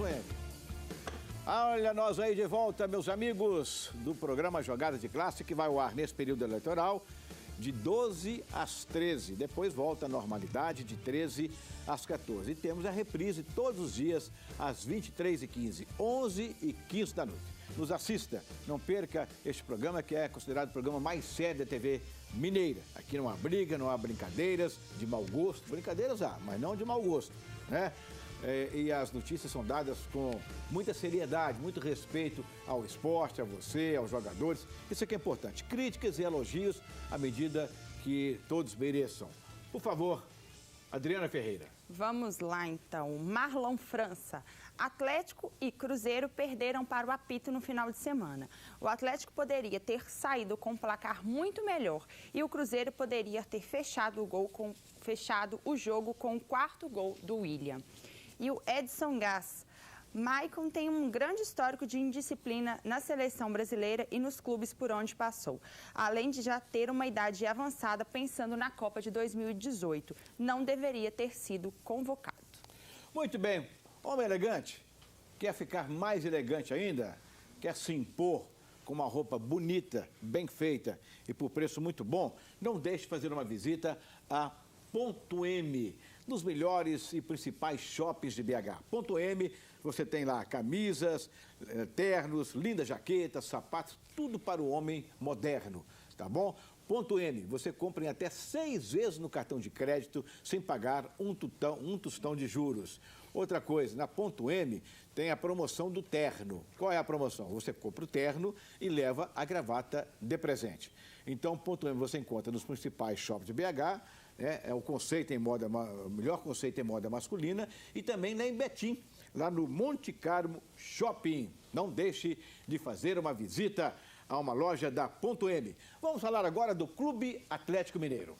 .m. Olha nós aí de volta, meus amigos, do programa Jogada de Classe, que vai ao ar nesse período eleitoral, de 12 às 13. Depois volta à normalidade, de 13 às 14. E temos a reprise todos os dias, às 23h15, 11h15 da noite. Nos assista, não perca este programa, que é considerado o programa mais sério da TV mineira. Aqui não há briga, não há brincadeiras de mau gosto. Brincadeiras há, mas não de mau gosto, né? E as notícias são dadas com muita seriedade, muito respeito ao esporte, a você, aos jogadores. Isso aqui é importante. Críticas e elogios à medida que todos mereçam. Por favor, Adriana Ferreira. Vamos lá, então. Marlon França. Atlético e Cruzeiro perderam para o apito no final de semana. O Atlético poderia ter saído com um placar muito melhor e o Cruzeiro poderia ter fechado o jogo com o quarto gol do William. E o Edson Gás. Maicon tem um grande histórico de indisciplina na seleção brasileira e nos clubes por onde passou, além de já ter uma idade avançada pensando na Copa de 2018. Não deveria ter sido convocado. Muito bem. Homem elegante, quer ficar mais elegante ainda? Quer se impor com uma roupa bonita, bem feita e por preço muito bom? Não deixe de fazer uma visita a Ponto M, dos melhores e principais shoppings de BH. Ponto M, você tem lá camisas, ternos, lindas jaquetas, sapatos, tudo para o homem moderno, tá bom? Ponto M, você compra em até 6 vezes no cartão de crédito sem pagar um tostão de juros. Outra coisa, na Ponto M tem a promoção do terno. Qual é a promoção? Você compra o terno e leva a gravata de presente. Então, Ponto M você encontra nos principais shoppings de BH, é o conceito em moda, o melhor conceito em moda masculina, e também lá em Betim, lá no Monte Carmo Shopping. Não deixe de fazer uma visita a uma loja da Ponto M. Vamos falar agora do Clube Atlético Mineiro.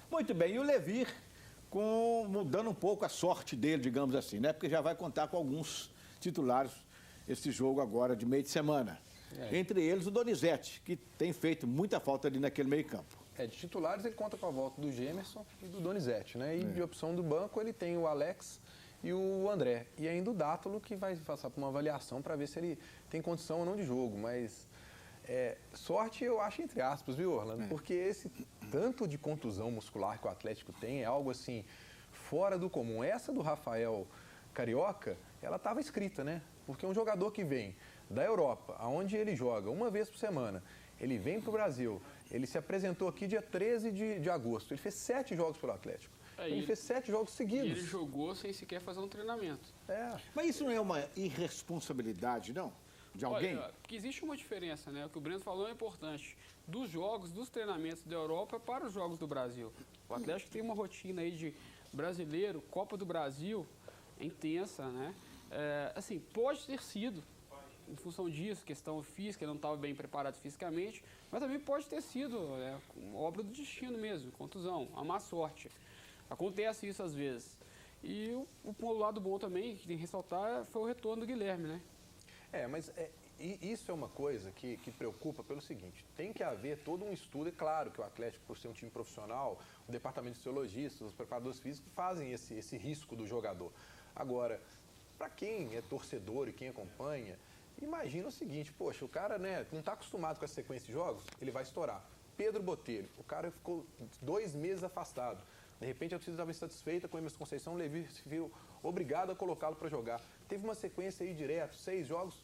Muito bem, e o Levir mudando um pouco a sorte dele, digamos assim, né? Porque já vai contar com alguns titulares esse jogo agora de meio de semana. Entre eles o Donizete, que tem feito muita falta ali naquele meio campo. De titulares ele conta com a volta do Gemerson e do Donizete, né? E de opção do banco ele tem o Alex e o André. E ainda o Dátalo, que vai passar por uma avaliação para ver se ele tem condição ou não de jogo. Mas sorte eu acho entre aspas, viu, Orlando? Porque esse tanto de contusão muscular que o Atlético tem é algo assim fora do comum. Essa do Rafael Carioca, ela estava escrita, né? Porque um jogador que vem da Europa, aonde ele joga uma vez por semana, ele vem para o Brasil, ele se apresentou aqui dia 13 de agosto, ele fez 7 jogos pelo Atlético. Ele fez 7 jogos seguidos. E ele jogou sem sequer fazer um treinamento. Mas isso não é uma irresponsabilidade, não? De alguém? Olha, porque existe uma diferença, né? O que o Breno falou é importante. Dos jogos, dos treinamentos da Europa para os jogos do Brasil. O Atlético tem uma rotina aí de brasileiro, Copa do Brasil, intensa, né? Assim, pode ter sido, em função disso, questão física, ele não estava bem preparado fisicamente, mas também pode ter sido obra do destino mesmo, contusão, a má sorte. Acontece isso às vezes. E o lado bom também, que tem que ressaltar, foi o retorno do Guilherme, né? Mas isso é uma coisa que preocupa pelo seguinte, tem que haver todo um estudo, é claro que o Atlético, por ser um time profissional, o departamento de fisiologistas, os preparadores físicos fazem esse risco do jogador. Agora, para quem é torcedor e quem acompanha, imagina o seguinte, poxa, o cara não está acostumado com essa sequência de jogos, ele vai estourar. Pedro Botelho, o cara ficou 2 meses afastado. De repente a torcida estava insatisfeita com o Emerson Conceição, o Levi se viu obrigado a colocá-lo para jogar. Teve uma sequência aí direto, 6 jogos,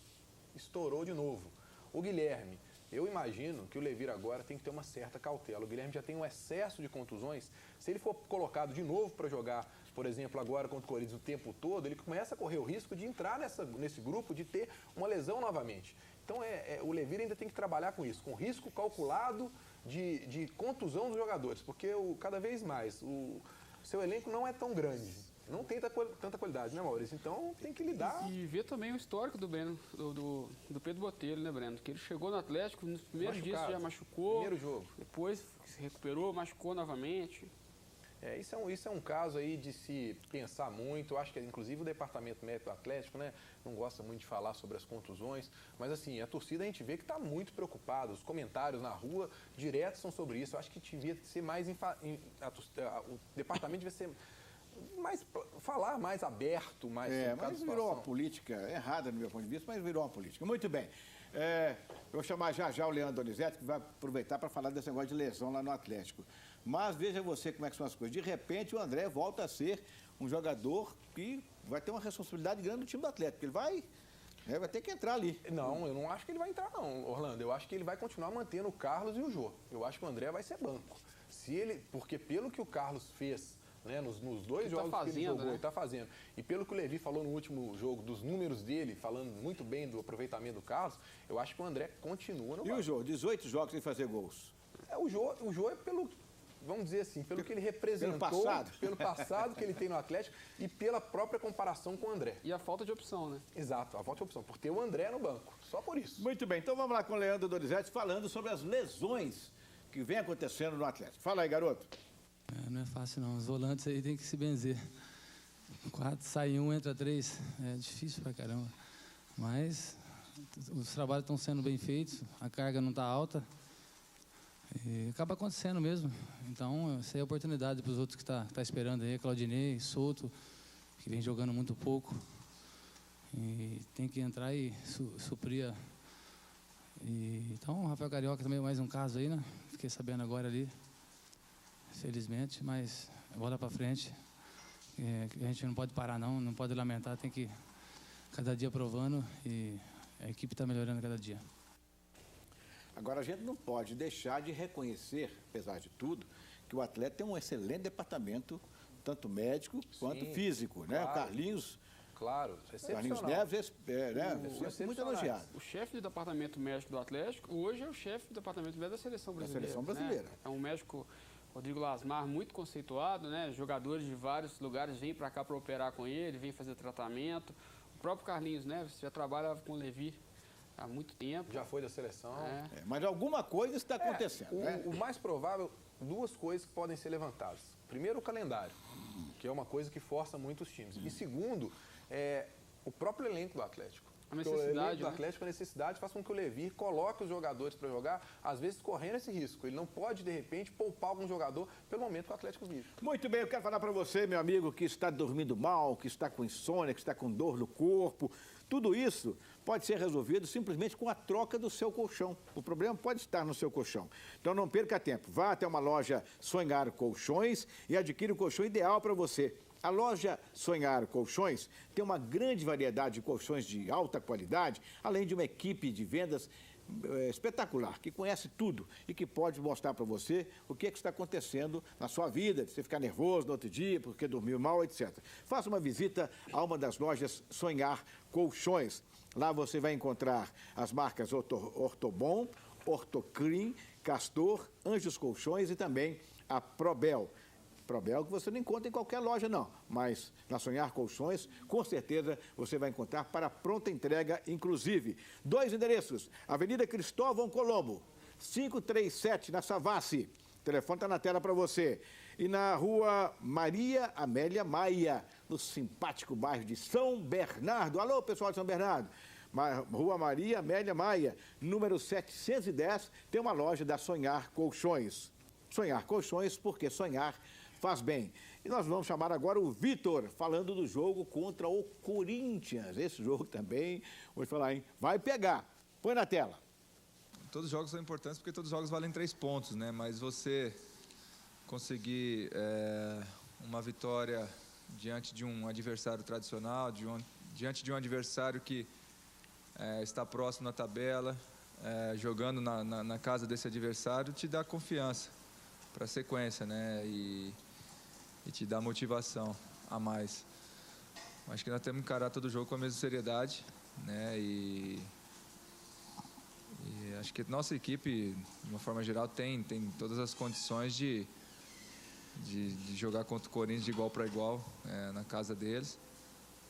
estourou de novo. O Guilherme, eu imagino que o Levir agora tem que ter uma certa cautela. O Guilherme já tem um excesso de contusões. Se ele for colocado de novo para jogar, por exemplo, agora contra o Corinthians o tempo todo, ele começa a correr o risco de entrar nesse grupo, de ter uma lesão novamente. Então, o Levir ainda tem que trabalhar com isso, com risco calculado de contusão dos jogadores, porque cada vez mais o seu elenco não é tão grande. Não tem tanta qualidade, né, Maurício? Então tem que lidar. E ver também o histórico do Breno, do Pedro Botelho, né, Breno? Que ele chegou no Atlético, nos primeiros dias já machucou. Primeiro jogo. Depois se recuperou, machucou novamente. Isso é um caso aí de se pensar muito. Eu acho que, inclusive, o departamento médico do Atlético, né, não gosta muito de falar sobre as contusões, mas, assim, a torcida a gente vê que está muito preocupada. Os comentários na rua direto são sobre isso. Eu acho que devia ser mais... o departamento devia ser... falar mais aberto, mais... mas virou uma política errada, no meu ponto de vista, mas virou uma política. Muito bem. Eu vou chamar já o Leandro Donizete, que vai aproveitar para falar desse negócio de lesão lá no Atlético. Mas veja você como é que são as coisas. De repente, o André volta a ser um jogador que vai ter uma responsabilidade grande no time do Atlético. Ele vai ter que entrar ali. Não, eu não acho que ele vai entrar, não, Orlando. Eu acho que ele vai continuar mantendo o Carlos e o Jô. Eu acho que o André vai ser banco. Porque pelo que o Carlos fez... né, nos dois jogos que ele jogou, ele está fazendo. E pelo que o Levi falou no último jogo, dos números dele, falando muito bem do aproveitamento do Carlos, eu acho que o André continua no banco. E o Jô? 18 jogos sem fazer gols. O Jô é pelo, vamos dizer assim, pelo que ele representou, pelo passado que ele tem no Atlético e pela própria comparação com o André. E a falta de opção, né? Exato, a falta de opção, por ter o André no banco, só por isso. Muito bem, então vamos lá com o Leandro Donizete falando sobre as lesões que vem acontecendo no Atlético. Fala aí, garoto. Não é fácil não, os volantes aí tem que se benzer. 4, sai 1, entra 3, é difícil pra caramba. Mas os trabalhos estão sendo bem feitos, a carga não está alta. E acaba acontecendo mesmo. Então, essa é a oportunidade para os outros que tá esperando aí, Claudinei, Souto, que vem jogando muito pouco. E tem que entrar e suprir. Então, o Rafael Carioca também é mais um caso aí, né? Fiquei sabendo agora ali. Felizmente, mas bola para frente. A gente não pode parar não pode lamentar, tem que cada dia provando e a equipe está melhorando cada dia. Agora, a gente não pode deixar de reconhecer, apesar de tudo, que o atleta tem um excelente departamento, tanto médico quanto físico, né? Claro. O Carlinhos... Claro, Carlinhos Neves é muito elogiado. O chefe do departamento médico do Atlético, hoje é o chefe do departamento médico da Seleção Brasileira. Da Seleção Brasileira. Né? É um médico... Rodrigo Lasmar, muito conceituado, né? Jogadores de vários lugares vêm para cá para operar com ele, vêm fazer tratamento. O próprio Carlinhos Neves já trabalha com o Levi há muito tempo. Já foi da seleção. Mas alguma coisa está acontecendo, né? O mais provável, duas coisas que podem ser levantadas. Primeiro, o calendário, que é uma coisa que força muito os times. E segundo, o próprio elenco do Atlético. A necessidade, o elenco do Atlético, a necessidade faz com que o Levi coloque os jogadores para jogar, às vezes correndo esse risco. Ele não pode, de repente, poupar algum jogador pelo momento que o Atlético vive. Muito bem, eu quero falar para você, meu amigo, que está dormindo mal, que está com insônia, que está com dor no corpo. Tudo isso pode ser resolvido simplesmente com a troca do seu colchão. O problema pode estar no seu colchão. Então não perca tempo. Vá até uma loja Sonhar Colchões e adquira o colchão ideal para você. A loja Sonhar Colchões tem uma grande variedade de colchões de alta qualidade, além de uma equipe de vendas espetacular, que conhece tudo e que pode mostrar para você o que está acontecendo na sua vida, de você ficar nervoso no outro dia, porque dormiu mal, etc. Faça uma visita a uma das lojas Sonhar Colchões. Lá você vai encontrar as marcas Ortobon, Ortoclean, Castor, Anjos Colchões e também a Probel. Probel que você não encontra em qualquer loja, não. Mas na Sonhar Colchões, com certeza, você vai encontrar para pronta entrega, inclusive. 2 endereços. Avenida Cristóvão Colombo, 537, na Savassi. O telefone está na tela para você. E na rua Maria Amélia Maia, no simpático bairro de São Bernardo. Alô, pessoal de São Bernardo. Rua Maria Amélia Maia, número 710, tem uma loja da Sonhar Colchões. Sonhar Colchões, porque sonhar faz bem. E nós vamos chamar agora o Vitor, falando do jogo contra o Corinthians. Esse jogo também, vou falar, hein? Vai pegar. Põe na tela. Todos os jogos são importantes porque todos os jogos valem 3 pontos, né? Mas você conseguir uma vitória diante de um adversário tradicional, diante de um adversário que está próximo na tabela, jogando na casa desse adversário, te dá confiança para a sequência, né? E te dá motivação a mais. Acho que nós temos que encarar todo jogo com a mesma seriedade, né? E acho que nossa equipe, de uma forma geral, tem todas as condições de jogar contra o Corinthians de igual para igual, na casa deles,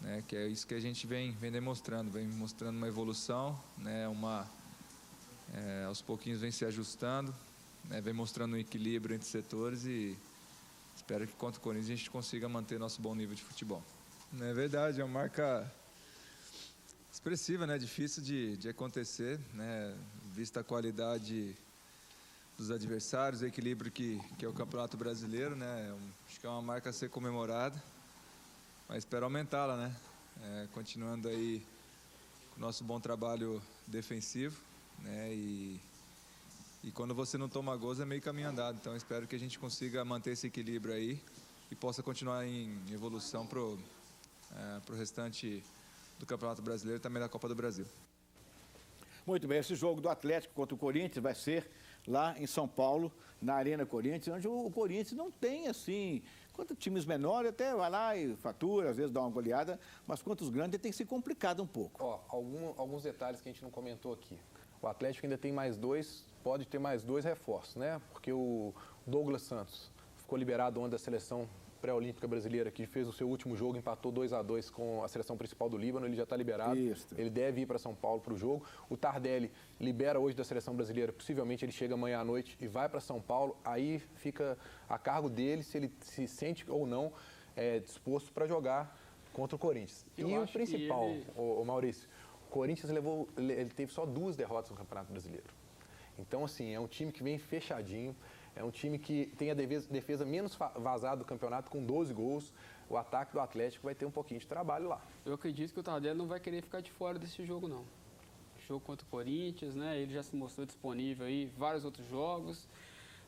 né? Que é isso que a gente vem demonstrando, vem mostrando uma evolução, né? Aos pouquinhos vem se ajustando, né? Vem mostrando um equilíbrio entre setores e espero que contra o Corinthians a gente consiga manter nosso bom nível de futebol. É verdade, é uma marca expressiva, né? Difícil de acontecer, né? Vista a qualidade dos adversários, o equilíbrio que é o Campeonato Brasileiro, né? Acho que é uma marca a ser comemorada, mas espero aumentá-la, né? Continuando aí com o nosso bom trabalho defensivo, né? E quando você não toma gols é meio caminho andado, então espero que a gente consiga manter esse equilíbrio aí e possa continuar em evolução pro restante do Campeonato Brasileiro e também da Copa do Brasil. Muito bem, esse jogo do Atlético contra o Corinthians vai ser lá em São Paulo, na Arena Corinthians, onde o Corinthians não tem, assim, quanto times menores, até vai lá e fatura, às vezes dá uma goleada, mas quanto os grandes tem se complicado um pouco. Ó, alguns detalhes que a gente não comentou aqui. O Atlético ainda tem mais dois, pode ter mais 2 reforços, né? Porque o Douglas Santos ficou liberado ontem da seleção pré-olímpica brasileira, que fez o seu último jogo, empatou 2-2 com a seleção principal do Líbano, ele já está liberado. Isso. Ele deve ir para São Paulo para o jogo. O Tardelli libera hoje da seleção brasileira, possivelmente ele chega amanhã à noite e vai para São Paulo, aí fica a cargo dele se ele se sente ou não disposto para jogar contra o Corinthians. E o principal, o Maurício, o Corinthians ele teve só 2 derrotas no Campeonato Brasileiro. Então, assim, é um time que vem fechadinho, é um time que tem a defesa menos vazada do campeonato, com 12 gols. O ataque do Atlético vai ter um pouquinho de trabalho lá. Eu acredito que o Tardelli não vai querer ficar de fora desse jogo, não. Jogo contra o Corinthians, né? Ele já se mostrou disponível aí, vários outros jogos,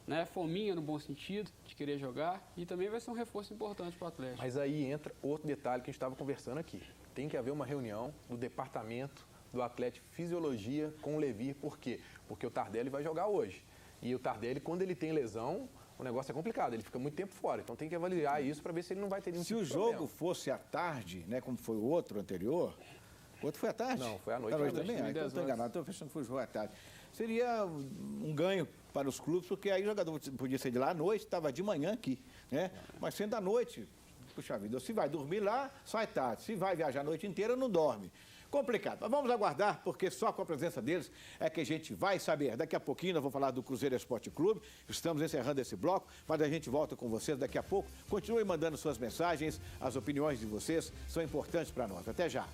né? Fominha no bom sentido, de querer jogar. E também vai ser um reforço importante para o Atlético. Mas aí entra outro detalhe que a gente estava conversando aqui. Tem que haver uma reunião do departamento do Atlético Fisiologia com o Levir. Por quê? Porque o Tardelli vai jogar hoje. E o Tardelli, quando ele tem lesão, o negócio é complicado, ele fica muito tempo fora. Então tem que avaliar isso para ver se ele não vai ter nenhum tipo de problema. Se o jogo fosse à tarde, né, como foi o outro anterior, o outro foi à tarde? Não, foi à noite. Foi à noite também? Então eu estou enganado, estou fechando que foi o jogo à tarde. Seria um ganho para os clubes, porque aí o jogador podia ser de lá à noite, estava de manhã aqui, né? Mas sendo à noite, puxa vida, se vai dormir lá, sai tarde. Se vai viajar a noite inteira, não dorme. Complicado, mas vamos aguardar, porque só com a presença deles é que a gente vai saber. Daqui a pouquinho eu vou falar do Cruzeiro Esporte Clube, estamos encerrando esse bloco, mas a gente volta com vocês daqui a pouco. Continue mandando suas mensagens, as opiniões de vocês são importantes para nós. Até já.